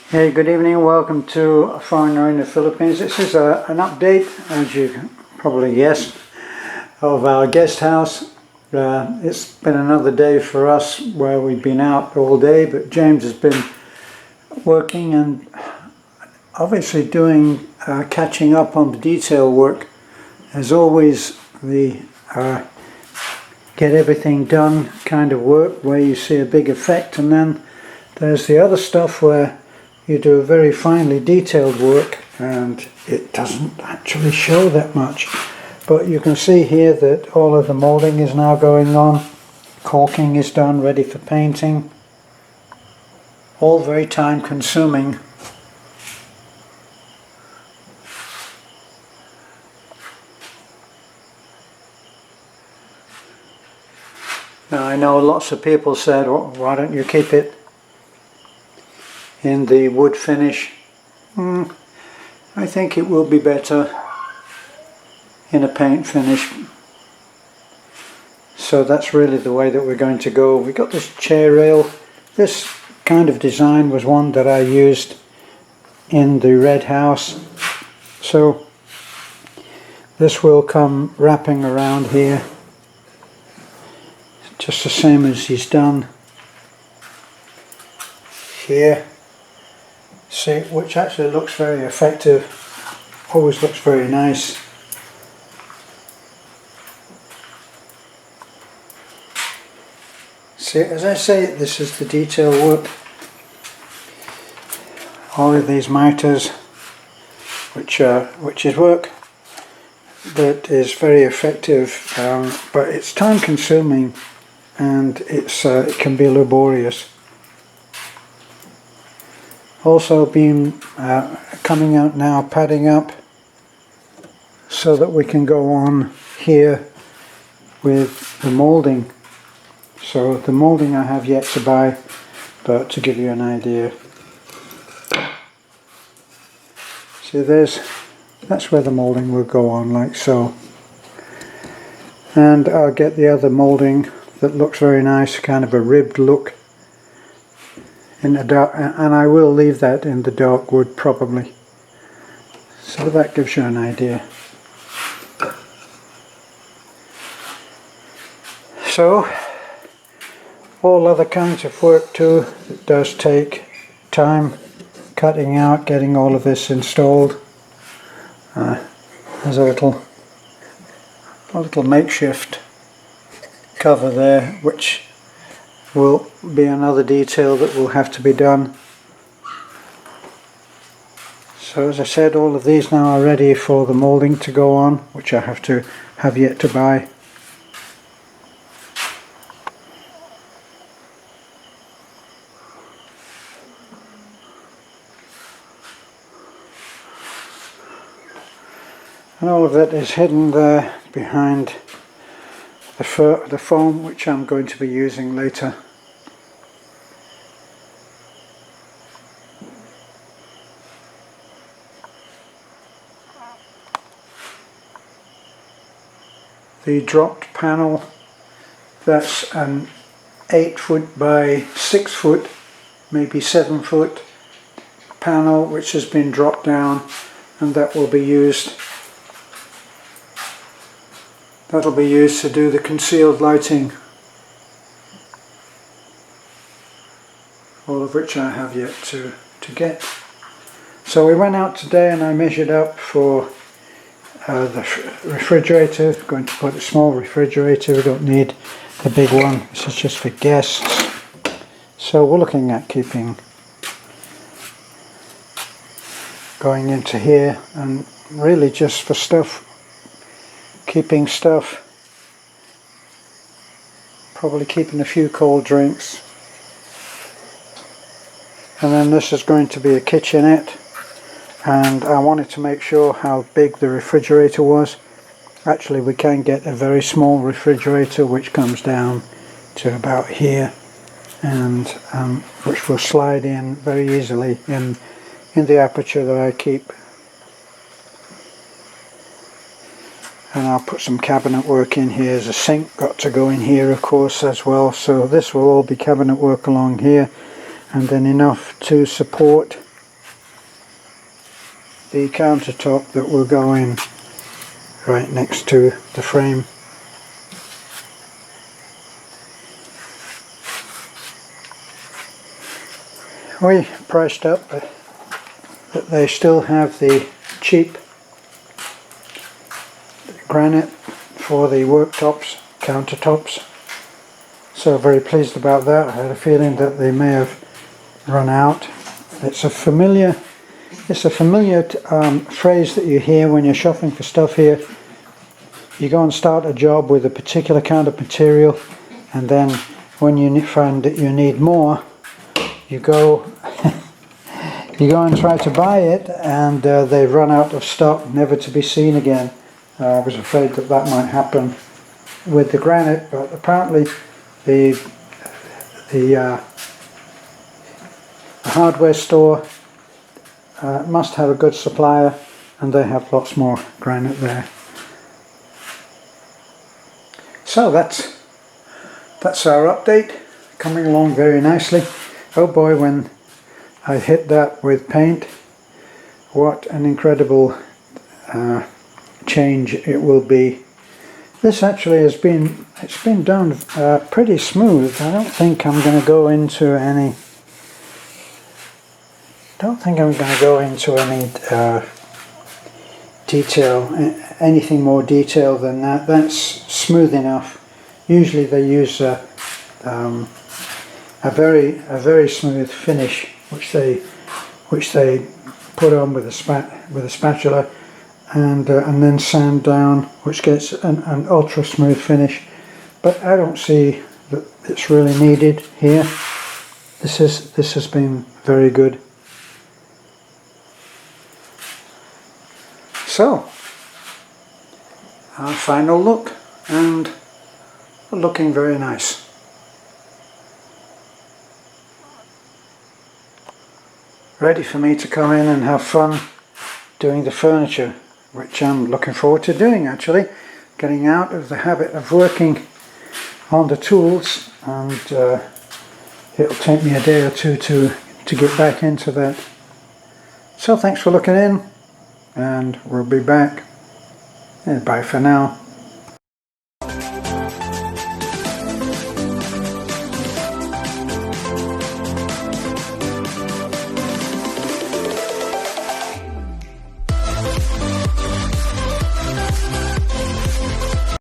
Hey, good evening. Welcome to A Foreigner in the Philippines. This is an update, as you probably guessed, of our guest house. It's been another day for us where we've been out all day, but James has been working and obviously doing catching up on the detail work. As always, the get everything done kind of work where you see a big effect, and then there's the other stuff where you do very finely detailed work and it doesn't actually show that much. But you can see here that all of the moulding is now going on. Caulking is done, ready for painting. All very time consuming. Now I know lots of people said, oh, why don't you keep it in the wood finish? I think it will be better in a paint finish. So that's really the way that we're going to go. We got this chair rail. This kind of design was one that I used in the red house. So this will come wrapping around here, just the same as he's done here. See, which actually looks very effective, always looks very nice. See, as I say, this is the detail work. All of these miters, which is work that is very effective, but it's time consuming and it can be laborious. Also been coming out now, padding up so that we can go on here with the moulding. So the moulding I have yet to buy, but to give you an idea. See, that's where the moulding will go on, like so. And I'll get the other moulding that looks very nice, kind of a ribbed look, in the dark, and I will leave that in the dark wood probably. So that gives you an idea. So all other kinds of work too, it does take time cutting out, getting all of this installed. There's a little makeshift cover there, which will be another detail that will have to be done. So as I said, all of these now are ready for the moulding to go on, which I have yet to buy. And all of that is hidden there behind the foam, which I'm going to be using later. The dropped panel, that's an 8 foot by 6 foot, maybe 7 foot panel which has been dropped down, and that will be used. That'll be used to do the concealed lighting, all of which I have yet to get. So we went out today and I measured up for the refrigerator. I'm going to put a small refrigerator, we don't need the big one, this is just for guests. So we're looking at going into here, and really just for stuff, keeping stuff, probably keeping a few cold drinks. And then this is going to be a kitchenette, and I wanted to make sure how big the refrigerator was. Actually, we can get a very small refrigerator which comes down to about here, and which will slide in very easily in the aperture that I keep. And I'll put some cabinet work in here. There's a sink got to go in here of course as well, so this will all be cabinet work along here, and then enough to support the countertop that will go in right next to the frame. We priced up, but they still have the cheap granite for the worktops, countertops. So very pleased about that. I had a feeling that they may have run out. It's a familiar phrase that you hear when you're shopping for stuff here. You go and start a job with a particular kind of material, and then when you find that you need more, you go and try to buy it, and they run out of stock, never to be seen again. I was afraid that that might happen with the granite, but apparently the hardware store must have a good supplier, and they have lots more granite there. So that's our update, coming along very nicely. Oh boy, when I hit that with paint, what an incredible change it will be. This actually it's been done pretty smooth. I don't think I'm going to go into any detail, anything more detail than that. That's smooth enough. Usually they use a very smooth finish, which they put on with a spatula, and then sand down, which gets an ultra smooth finish. But I don't see that it's really needed here. This has been very good. So, our final look, and looking very nice. Ready for me to come in and have fun doing the furniture, which I'm looking forward to doing actually. Getting out of the habit of working on the tools, and it'll take me a day or two to get back into that. So thanks for looking in, and we'll be back. Bye for now.